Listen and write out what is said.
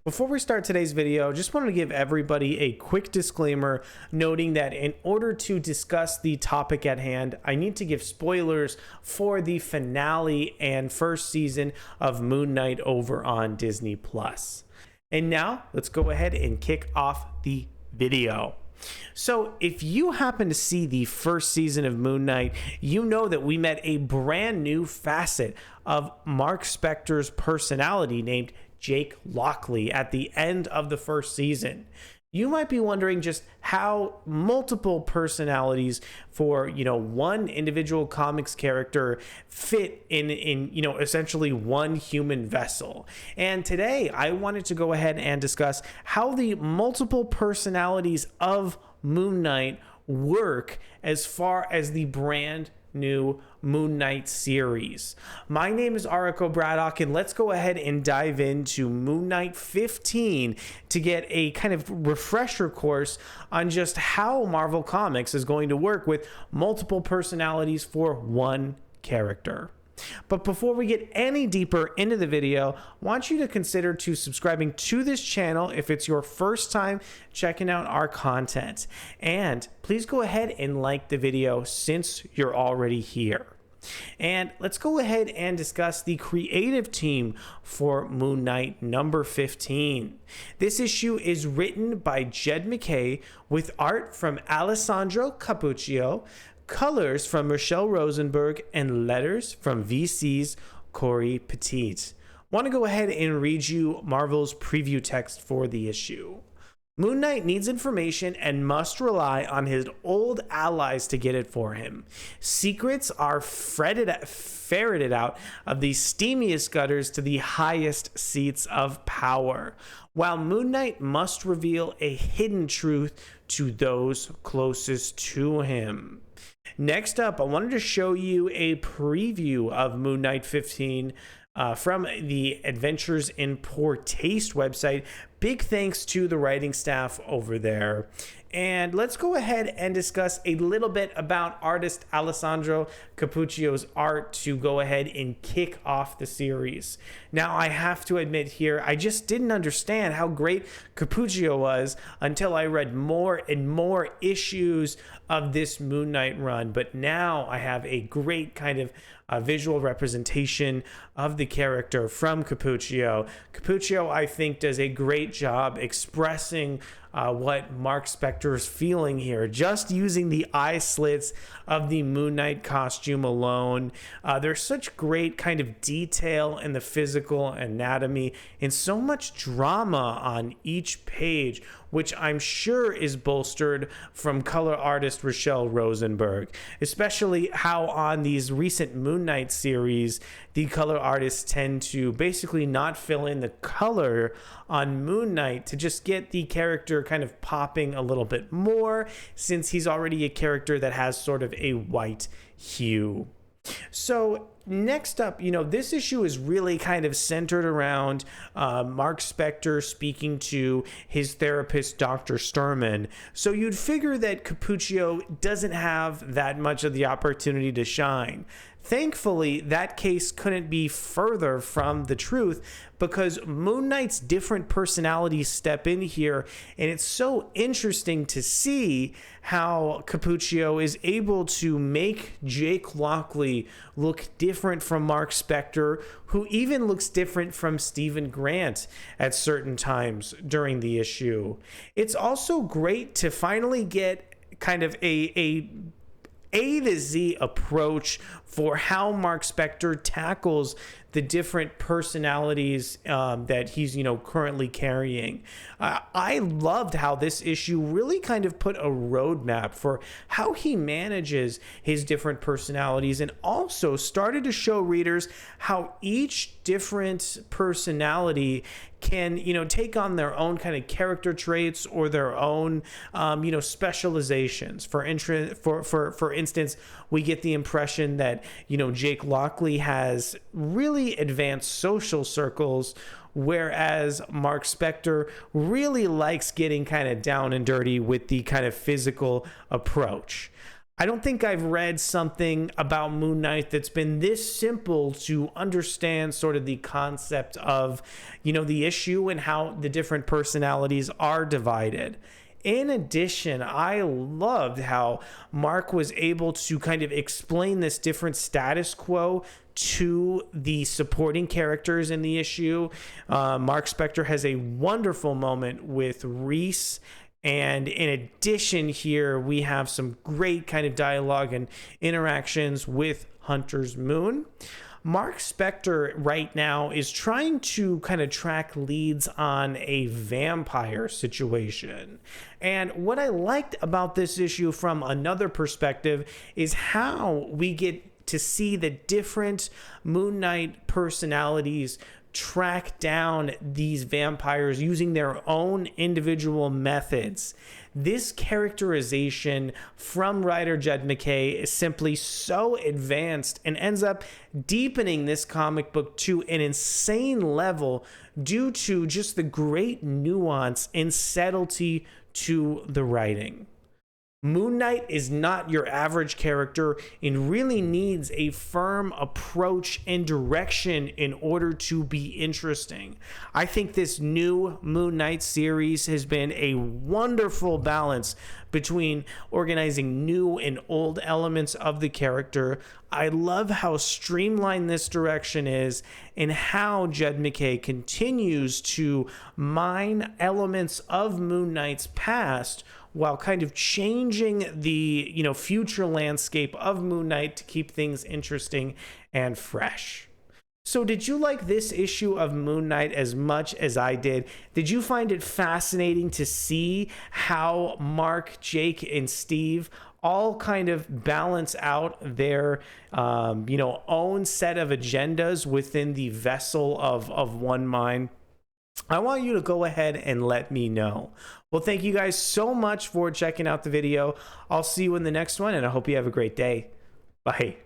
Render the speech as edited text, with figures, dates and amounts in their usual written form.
Before we start today's video, just wanted to give everybody a quick disclaimer noting that in order to discuss the topic at hand, I need to give spoilers for the finale and first season of Moon Knight over on Disney+. And now, let's go ahead and kick off the video. So if you happen to see the first season of Moon Knight, you know that we met a brand new facet of Marc Spector's personality named Jake Lockley at the end of the first season. You might be wondering just how multiple personalities for, one individual comics character fit in essentially one human vessel. And today I wanted to go ahead and discuss how the multiple personalities of Moon Knight work as far as the brand new Moon Knight series. My name is Arico Braddock, and let's go ahead and dive into Moon Knight 15 to get a kind of refresher course on just how Marvel Comics is going to work with multiple personalities for one character. But before we get any deeper into the video, I want you to consider subscribing to this channel if it's your first time checking out our content. And please go ahead and like the video since you're already here. And let's go ahead and discuss the creative team for Moon Knight number 15. This issue is written by Jed MacKay with art from Alessandro Cappuccio, colors from Rachelle Rosenberg, and letters from VC's Cory Petit. Want to go ahead and read you Marvel's preview text for the issue. Moon Knight needs information and must rely on his old allies to get it for him. Secrets are ferreted out of the steamiest gutters to the highest seats of power, while Moon Knight must reveal a hidden truth to those closest to him. Next up, I wanted to show you a preview of Moon Knight 15 from the Adventures in Poor Taste website. Big thanks to the writing staff over there. And let's go ahead and discuss a little bit about artist Alessandro Cappuccio's art to go ahead and kick off the series. Now, I have to admit here, I just didn't understand how great Cappuccio was until I read more and more issues of this Moon Knight run. But now I have a great kind of visual representation of the character from Cappuccio. Cappuccio, I think, does a great job expressing what Marc Spector is feeling here, just using the eye slits of the Moon Knight costume alone. There's such great kind of detail in the physical anatomy and so much drama on each page, which I'm sure is bolstered from color artist Rachelle Rosenberg, especially how on these recent Moon Knight series, the color artists tend to basically not fill in the color on Moon Knight to just get the character kind of popping a little bit more, since he's already a character that has sort of a white hue. So next up, this issue is really kind of centered around Marc Spector speaking to his therapist, Dr. Sturman. So you'd figure that Cappuccio doesn't have that much of the opportunity to shine. Thankfully, that case couldn't be further from the truth, because Moon Knight's different personalities step in here, and it's so interesting to see how Cappuccio is able to make Jake Lockley look different from Marc Spector, who even looks different from Stephen Grant at certain times during the issue. It's also great to finally get kind of a to Z approach for how Marc Spector tackles the different personalities that he's currently carrying. I loved how this issue really kind of put a roadmap for how he manages his different personalities, and also started to show readers how each different personality can take on their own kind of character traits or their own specializations. For instance, we get the impression that Jake Lockley has really advanced social circles, whereas Marc Spector really likes getting kind of down and dirty with the kind of physical approach. I don't think I've read something about Moon Knight that's been this simple to understand sort of the concept of, the issue and how the different personalities are divided. In addition, I loved how Marc was able to kind of explain this different status quo to the supporting characters in the issue. Marc Spector has a wonderful moment with Reese. And in addition here, we have some great kind of dialogue and interactions with Hunter's Moon. Marc Spector right now is trying to kind of track leads on a vampire situation. And what I liked about this issue from another perspective is how we get to see the different Moon Knight personalities track down these vampires using their own individual methods. This characterization from writer Jed MacKay is simply so advanced and ends up deepening this comic book to an insane level due to just the great nuance and subtlety to the writing. Moon Knight is not your average character and really needs a firm approach and direction in order to be interesting. I think this new Moon Knight series has been a wonderful balance between organizing new and old elements of the character. I love how streamlined this direction is and how Jed MacKay continues to mine elements of Moon Knight's past while kind of changing the future landscape of Moon Knight to keep things interesting and fresh. So did you like this issue of Moon Knight as much as I did? Did you find it fascinating to see how Marc, Jake, and Steve all kind of balance out their own set of agendas within the vessel of one mind? I want you to go ahead and let me know. Well, thank you guys so much for checking out the video. I'll see you in the next one, and I hope you have a great day. Bye.